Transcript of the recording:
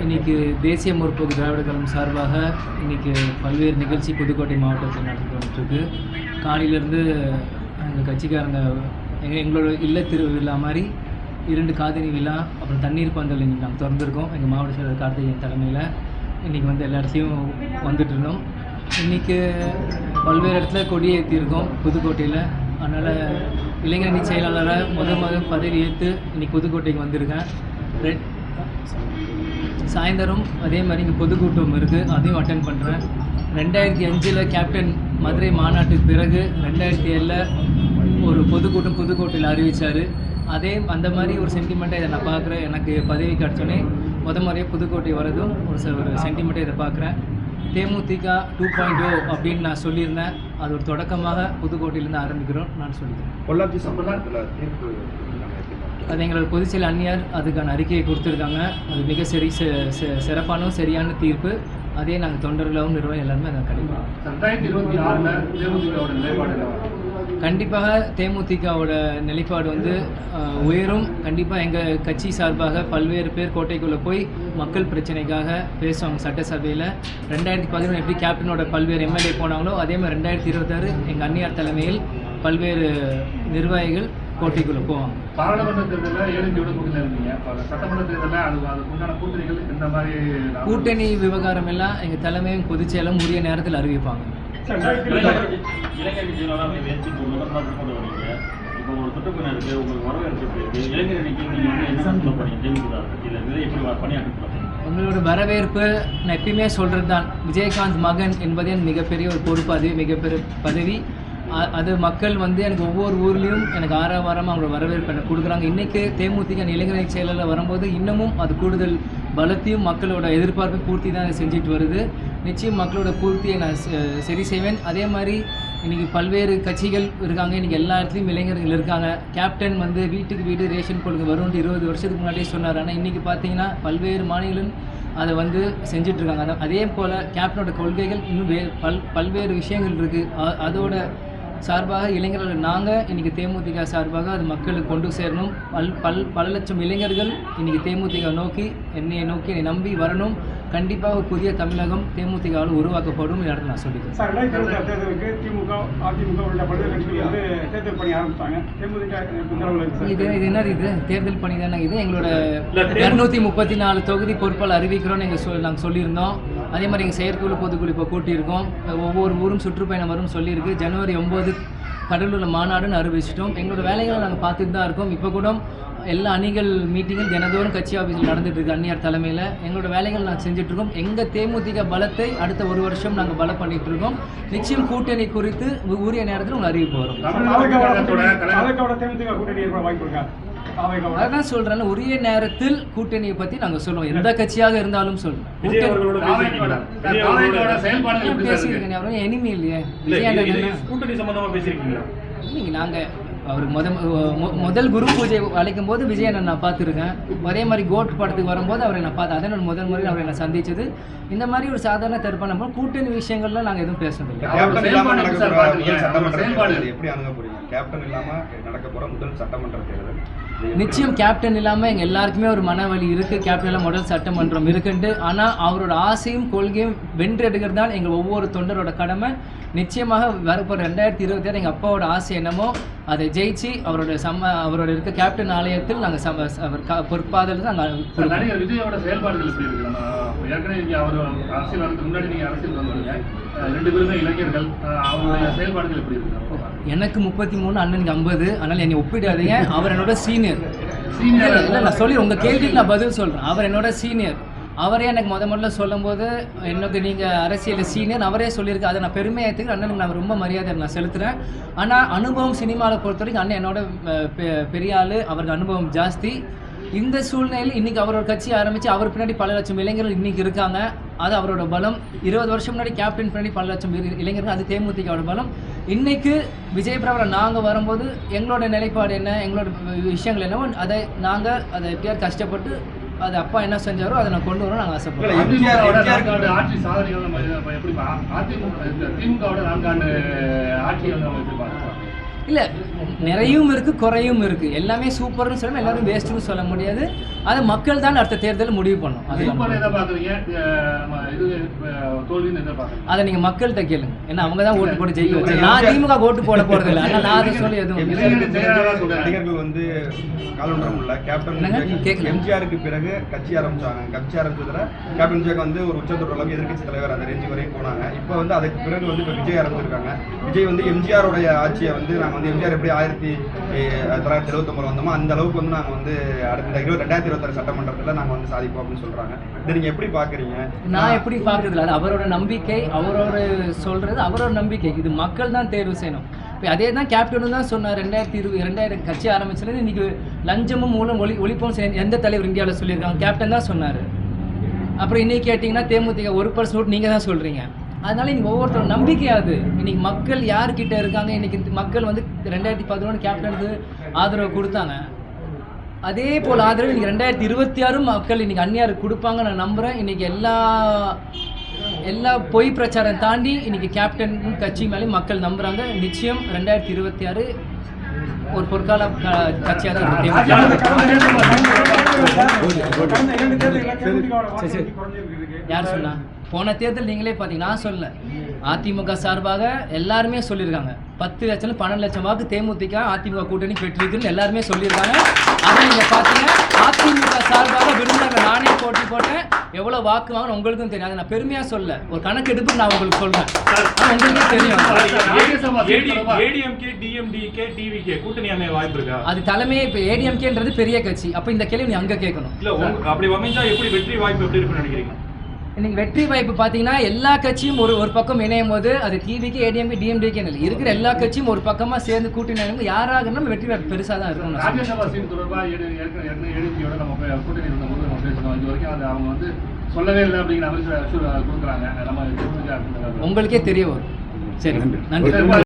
இன்றைக்கி தேசிய முற்போக்கு திராவிட கழகம் சார்பாக இன்றைக்கி பல்வேறு நிகழ்ச்சி புதுக்கோட்டை மாவட்டத்தில் நடந்துகிட்டு காலையிலேருந்து எங்கள் கட்சிக்காரங்க எங்களோட இல்ல திருவிழா மாதிரி 2 காதணி விழா அப்புறம் தண்ணீர் பந்தல் இன்றைக்கி நாங்கள் திறந்துருக்கோம். எங்கள் மாவட்ட செயலர் கார்த்திகேயன் தலைமையில் இன்றைக்கி வந்து எல்லா இடத்துலையும் வந்துட்டுருந்தோம். இன்றைக்கி பல்வேறு இடத்துல கொடியேற்றிருக்கோம் புதுக்கோட்டையில். அதனால் இளைஞரணி செயலாளரை முதல் பதவி ஏற்று இன்றைக்கி புதுக்கோட்டைக்கு வந்திருக்கேன். சாயந்தரம் அதே மாதிரி இங்கே பொதுக்கூட்டம் இருக்குது, அதையும் அட்டன் பண்ணுறேன். 2005 கேப்டன் மதுரை மாநாட்டுக்கு பிறகு 2007 ஒரு பொதுக்கூட்டம் புதுக்கோட்டையில் அறிவித்தார். அந்த மாதிரி ஒரு சென்டிமெண்ட்டாக இதை நான் பார்க்குறேன். எனக்கு பதவி கிடச்சோன்னே முறையாக புதுக்கோட்டை வரதும் ஒரு சென்டிமெண்ட்டாக இதை பார்க்குறேன். தேமுதிக 2.0 அப்படின்னு நான் சொல்லியிருந்தேன். அது ஒரு தொடக்கமாக புதுக்கோட்டையிலேருந்து ஆரம்பிக்கிறோம் நான் சொல்லிக்கிறேன். பொள்ளாச்சி சம்பளத்தில் தீர்ப்பு அது எங்களோட பொதுச்செயல் அந்நியார் அதுக்கான அறிக்கையை கொடுத்துருக்காங்க. அது மிக சிறப்பான சரியான தீர்ப்பு. அதே நாங்கள் தொண்டர்களாகவும் நிறுவனம் எல்லாருமே அதை கிடைக்கும். 2026 கண்டிப்பாக தேமுதிகவோட நிலைப்பாடு வந்து உயரும். கண்டிப்பாக எங்கள் கட்சி சார்பாக பல்வேறு பேர் கோட்டைக்குள்ளே போய் மக்கள் பிரச்சனைக்காக பேசுவாங்க சட்டசபையில். 2011 எப்படி கேப்டனோட பல்வேறு எம்எல்ஏ போனாங்களோ அதே மாதிரி 2026 எங்கள் அந்நியார் தலைமையில் பல்வேறு நிர்வாகிகள் கோட்டைக்குள்ளே போவாங்க. பாராளுமன்ற தேர்தலில் 7 விடுமுறையில் இருந்தீங்க. சட்டமன்ற தேர்தலில் அதுக்கான கூட்டணிகள் இந்த மாதிரி கூட்டணி விவகாரம் எல்லாம் எங்கள் தலைமையும் பொதுச்செயலும் உரிய நேரத்தில் அறிவிப்பாங்க. உங்களோட வரவேற்பு நான் எப்பயுமே சொல்கிறது தான். விஜயகாந்த் மகன் என்பதே மிகப்பெரிய ஒரு பொறுப்பு, அதுவே மிகப்பெரிய பதவி. அது மக்கள் வந்து எனக்கு ஒவ்வொரு ஊர்லேயும் எனக்கு ஆரவாரமாக அவங்களோட வரவேற்பு எனக்கு கொடுக்குறாங்க. இன்றைக்கி தேமுதிக இளைஞரணி செயலில் வரும்போது இன்னமும் அது கூடுதல் பலத்தையும் மக்களோட எதிர்பார்ப்பை பூர்த்தி தான் செஞ்சுட்டு வருது. நிச்சயம் மக்களோட பூர்த்தியை நான் சரி செய்வேன். அதே மாதிரி இன்றைக்கி பல்வேறு கட்சிகள் இருக்காங்க. இன்றைக்கி எல்லா இடத்துலையும் இளைஞர்கள் இருக்காங்க. கேப்டன் வந்து வீட்டுக்கு வீடு ரேஷன் கொடுக்க வரும்னு 20 வருஷத்துக்கு முன்னாடியே சொன்னார். ஆனால் இன்றைக்கி பார்த்தீங்கன்னா பல்வேறு மாநிலம் அதை வந்து செஞ்சிட்ருக்காங்க. அதே போல் கேப்டனோட கொள்கைகள் இன்னும் பல்வேறு விஷயங்கள் இருக்குது. அதோட சார்பாக இளைஞர்கள் நாங்கள் இன்றைக்கி தேமுதிக சார்பாக அது மக்களுக்கு கொண்டு சேரணும். பல லட்சம் இளைஞர்கள் இன்றைக்கி தேமுதிக நோக்கி என்னை நம்பி வரணும். கண்டிப்பாக புதிய தமிழகம் தேமுதிகவால் உருவாக்கப்படும் இடத்துல நான் சொல்லிக்கிறேன். சார், 2026 தேர்தலுக்கு திமுக, அதிமுக உள்ள பல்வேறு கட்சிகள் வந்து தேர்தல் பணி ஆரம்பித்தாங்க. தேமுதிக இது என்னது? இது தேர்தல் பணி தானே. இது எங்களோட 234 தொகுதி பொறுப்பால் அறிவிக்கிறோன்னு நாங்கள் சொல்லியிருந்தோம். அதே மாதிரி எங்கள் செயற்குழு பொதுக்குழு இப்போ கூட்டியிருக்கோம். ஒவ்வொரு ஊரும் சுற்றுப்பயணம் வரும்னு சொல்லியிருக்கு. ஜனவரி 9 கடலூரில் மாநாடுன்னு அறிவிச்சிட்டோம். எங்களோட வேலைகளை நாங்கள் பார்த்துட்டு தான் இருக்கோம். இப்போ கூட எல்லா அணிகள் மீட்டிங்கில் தினந்தோறும் கட்சி ஆஃபீஸில் நடந்துகிட்ருக்கு அந்நியார் தலைமையில். எங்களோட வேலைகள் நாங்கள் செஞ்சிட்ருக்கோம். எங்கள் தேமுதிக பலத்தை அடுத்த 1 வருஷம் நாங்கள் பலம் பண்ணிகிட்ருக்கோம். நிச்சயம் கூட்டணி குறித்து உரிய நேரத்தில் உங்கள் அறிவிப்பு வரும். அதான் சொல்கிறேன், உரிய நேரத்தில் கூட்டணியை பற்றி நாங்கள் சொல்லுவோம். எந்த கட்சியாக இருந்தாலும் சொல்லுவோம். பேசியிருக்கேன், அவரும் எனிமி இல்லையே. கூட்டணி சம்பந்தமாக பேசியிருக்கீங்களா? இல்லைங்க, நாங்கள் அவருக்கு முதல் குரு பூஜை அழைக்கும் போது விஜயனை நான் பார்த்துருக்கேன். அதே மாதிரி கோட் படத்துக்கு வரும்போது அவரை நான் பார்த்தேன். அதே முதல் முறையில் அவரை நான் சந்தித்தது. இந்த மாதிரி ஒரு சாதாரண தடுப்பான கூட்டணி விஷயங்கள்லாம் நாங்கள் எதுவும் பேசுறதில்லை. நிச்சயம் கேப்டன் இல்லாமல் எங்கள் எல்லாருக்குமே ஒரு மனவலி இருக்குது. கேப்டன் இல்லாமல் முதல் சட்டமன்றம் இருக்குன்ட்டு. ஆனால் அவரோட ஆசையும் கொள்கையும் வென்றெடுக்கிறது தான் எங்கள் ஒவ்வொரு தொண்டரோட கடமை. நிச்சயமாக வரப்போகிற 2026 எங்கள் அப்பாவோட ஆசை என்னமோ அதை ஜெயிச்சு அவரோட இருக்க கேப்டன் ஆலயத்தில் நாங்கள் அவர் பொறுப்பாதல் நாங்கள் விஜயோட செயல்பாடுகள் எப்படி இருக்கு? ஏற்கனவே அவர் அரசியல் வரதுக்கு முன்னாடி நீங்கள் அரசியல் வந்தீங்க. 2 பேருமே இளைஞர்கள், அவருடைய செயல்பாடுகள் எப்படி இருக்கு? எனக்கு 33, அண்ணனுக்கு 50. அதனால் என்னை ஒப்பிடாதீங்க. அவர் என்னோட சீனியர். இல்லை, நான் சொல்லி உங்கள் கேள்விக்கு நான் பதில் சொல்கிறேன். அவர் என்னோட சீனியர். அவரே எனக்கு முதல்ல சொல்லும் போது எனக்கு நீங்கள் அரசியல் சீனியர் அவரே சொல்லியிருக்கு. அதை நான் பெருமையாக ஏற்றுக்கிறேன். அண்ணனுக்கு நான் ரொம்ப மரியாதை நான் செலுத்துகிறேன். ஆனால் அனுபவம் சினிமாவில் பொறுத்த வரைக்கும் அண்ணன் என்னோட பெரிய ஆள், அவருக்கு அனுபவம் ஜாஸ்தி. இந்த சூழ்நிலையில் இன்றைக்கி அவரோட கட்சி ஆரம்பித்து அவர் பின்னாடி பல லட்சம் இளைஞர்கள் இன்றைக்கி இருக்காங்க. அது அவரோட பலம். 20 வருஷம் முன்னாடி கேப்டன் பின்னாடி பல லட்சம் இளைஞர்கள், அது தேமுதிகவோட பலம். இன்றைக்கு விஜய் பிரபலம் நாங்கள் வரும்போது எங்களோட நிலைப்பாடு என்ன, எங்களோட விஷயங்கள் என்னவோ அதை நாங்கள் அதை எப்படியாவது கஷ்டப்பட்டு அது அப்பா என்ன செஞ்சாரோ அதை நான் கொண்டு வரோம். நாங்கள் ஆசைப்படுறோம். ஆட்சி சாதனைகள் எப்படி திமுகவோட 4 ஆண்டு ஆட்சி இல்லை, நிறையும் இருக்குது, குறையும் இருக்குது. எல்லாமே சூப்பர்னு சொல்லணும், எல்லோரும் வேஸ்ட்டுன்னு சொல்ல முடியாது. அதை மக்கள் தான் அடுத்த தேர்தலில் முடிவு பண்ணும். அது அதை நீங்கள் மக்கள்கிட்ட கேளுங்க. ஏன்னா அவங்க தான் ஓட்டு போட்டு ஜெயிக்க வச்சு. நான் திமுக ஓட்டு போட போறது இல்லை. ஆனால் நான் அதை சொல்லி எதுவும் நடிகர்கள் வந்து காலண்டரம் உள்ள கேப்டன் எம்ஜிஆருக்கு பிறகு கட்சி ஆரம்பிச்சாங்க. கட்சி ஆரம்பிச்சதுல கேப்டன் விஜய் வந்து ஒரு உச்சத்தொடர் அளவுக்கு எதிர்கட்சி தலைவர் அந்த ரேஞ்சு வரையும் போனாங்க. இப்போ வந்து அதுக்கு பிறகு வந்து இப்போ விஜய் ஆரம்பிச்சிருக்காங்க. விஜய் வந்து எம்ஜிஆருடைய ஆட்சியை வந்து நாங்கள் வந்து எம்ஜிஆர் எப்படி 1979 வந்தோமோ அந்த அளவுக்கு வந்து நாங்கள் வந்து அடுத்த 2026 சட்டமன்றத்தில் நாங்கள் வந்து சாதிப்போம் அப்படின்னு சொல்றாங்க. இதை நீங்க எப்படி பாக்குறீங்க? நான் எப்படி பாக்குறதுல அது அவரோட நம்பிக்கை, அவரோட சொல்றது அவரோட நம்பிக்கை. இது மக்கள் தான் தேர்வு செய்யணும். இப்போ அதே தான் கேப்டனும் தான் சொன்னார். 2020 கட்சி ஆரம்பிச்சது இன்னைக்கு லஞ்சமும் மூலம் ஒழிப்போம் எந்த தலைவர் இந்தியாவில் சொல்லியிருக்காங்க? கேப்டன் தான் சொன்னார். அப்புறம் இன்னைக்கு கேட்டிங்கன்னா தேமுதிக 1% ஓட்டு நீங்கள் தான் சொல்கிறீங்க. அதனால இன்றைக்கி ஒவ்வொருத்தரும் நம்பிக்கையாது. இன்றைக்கி மக்கள் யார்கிட்ட இருக்காங்க? இன்றைக்கி மக்கள் வந்து 2011 கேப்டனுக்கு ஆதரவு கொடுத்தாங்க. அதே போல் ஆதரவு இன்றைக்கி 2026 மக்கள் இன்றைக்கி அந்நியாருக்கு கொடுப்பாங்க நான் நம்புகிறேன். இன்றைக்கி எல்லா பொய் பிரச்சாரம் தாண்டி இன்றைக்கி கேப்டன் கட்சி மேலே மக்கள் நம்புகிறாங்க. நிச்சயம் 2026 ஒரு பொற்கால கட்சியாக தான் யார் சொன்னா? போன தேர்தல் நீங்களே பார்த்தீங்க, நான் சொல்ல. அதிமுக சார்பாக எல்லாருமே சொல்லியிருக்காங்க 10 லட்சம் 12 லட்சம் வாக்கு தேமுதிக அதிமுக கூட்டணி பெற்றிருக்குன்னு எல்லாருமே சொல்லியிருக்காங்க. அதை நீங்கள் பார்த்தீங்க. அதிமுக சார்பாக விருந்தாங்க நானே போட்டி போட்டேன். எவ்வளோ வாக்கு வாங்கன்னு உங்களுக்கும் தெரியும். அதை நான் பெருமையாக சொல்ல, ஒரு கணக்கெடுப்பு நான் உங்களுக்கு சொல்கிறேன். உங்களுக்கே தெரியும். அது தலைமையே இப்போ ஏடிஎம்கேன்றது பெரிய கட்சி. அப்போ இந்த கேள்வி நீ அங்கே கேட்கணும். இன்னைக்கு வெற்றி வாய்ப்பு பார்த்தீங்கன்னா எல்லா கட்சியும் ஒரு பக்கம் இணையும் போது அது டிவிக்கு ஏடிஎம்கே டிஎம்டிகே இல்லை, இருக்கிற எல்லா கட்சியும் ஒரு பக்கமாக சேர்ந்து கூட்டணி இணையும் யாராக இருந்தாலும் வெற்றி வாய்ப்பு பெருசாக தான் இருக்கும். சொல்லவே இல்லை அப்படிங்கிற உங்களுக்கே தெரிய வரும். சரி, நன்றி.